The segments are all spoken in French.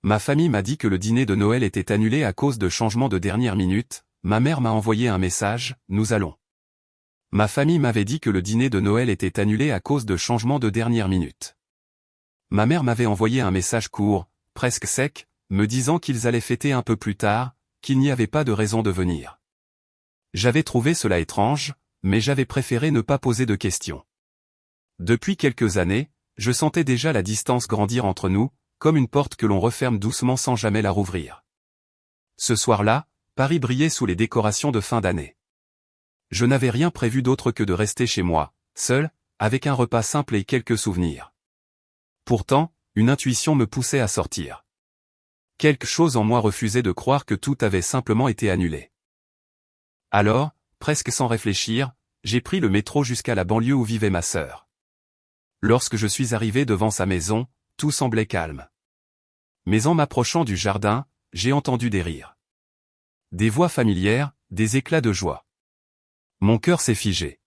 Ma famille m'a dit que le dîner de Noël était annulé à cause de changements de dernière minute, ma mère m'a envoyé un message, nous allons. Ma famille m'avait dit que le dîner de Noël était annulé à cause de changements de dernière minute. Ma mère m'avait envoyé un message court, presque sec, me disant qu'ils allaient fêter un peu plus tard, qu'il n'y avait pas de raison de venir. J'avais trouvé cela étrange, mais j'avais préféré ne pas poser de questions. Depuis quelques années, je sentais déjà la distance grandir entre nous, comme une porte que l'on referme doucement sans jamais la rouvrir. Ce soir-là, Paris brillait sous les décorations de fin d'année. Je n'avais rien prévu d'autre que de rester chez moi, seul, avec un repas simple et quelques souvenirs. Pourtant, une intuition me poussait à sortir. Quelque chose en moi refusait de croire que tout avait simplement été annulé. Alors, presque sans réfléchir, j'ai pris le métro jusqu'à la banlieue où vivait ma sœur. Lorsque je suis arrivé devant sa maison, tout semblait calme. Mais en m'approchant du jardin, j'ai entendu des rires. Des voix familières, des éclats de joie. Mon cœur s'est figé.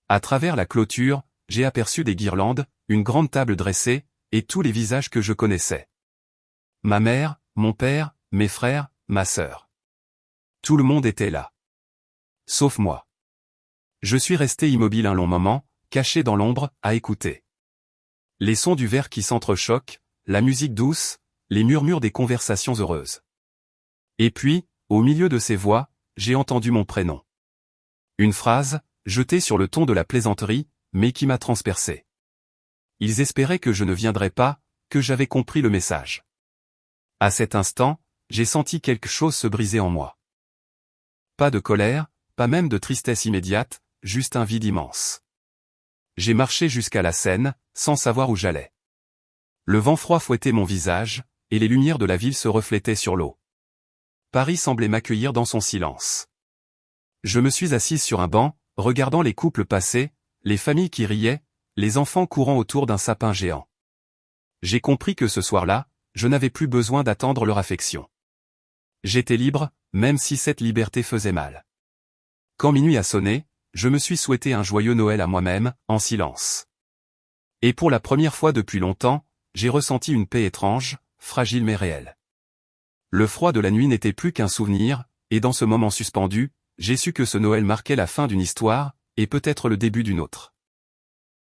À travers la clôture, j'ai aperçu des guirlandes, une grande table dressée, et tous les visages que je connaissais. Ma mère, mon père, mes frères, ma sœur. Tout le monde était là. Sauf moi. Je suis resté immobile un long moment, caché dans l'ombre, à écouter. Les sons du verre qui s'entrechoquent, la musique douce, les murmures des conversations heureuses. Et puis, au milieu de ces voix, j'ai entendu mon prénom. Une phrase, jetée sur le ton de la plaisanterie, mais qui m'a transpercé. Ils espéraient que je ne viendrais pas, que j'avais compris le message. À cet instant, j'ai senti quelque chose se briser en moi. Pas de colère, pas même de tristesse immédiate, juste un vide immense. J'ai marché jusqu'à la Seine, sans savoir où j'allais. Le vent froid fouettait mon visage, et les lumières de la ville se reflétaient sur l'eau. Paris semblait m'accueillir dans son silence. Je me suis assise sur un banc, regardant les couples passer, les familles qui riaient, les enfants courant autour d'un sapin géant. J'ai compris que ce soir-là, je n'avais plus besoin d'attendre leur affection. J'étais libre, même si cette liberté faisait mal. Quand minuit a sonné, je me suis souhaité un joyeux Noël à moi-même, en silence. Et pour la première fois depuis longtemps, j'ai ressenti une paix étrange, fragile mais réelle. Le froid de la nuit n'était plus qu'un souvenir, et dans ce moment suspendu, j'ai su que ce Noël marquait la fin d'une histoire, et peut-être le début d'une autre.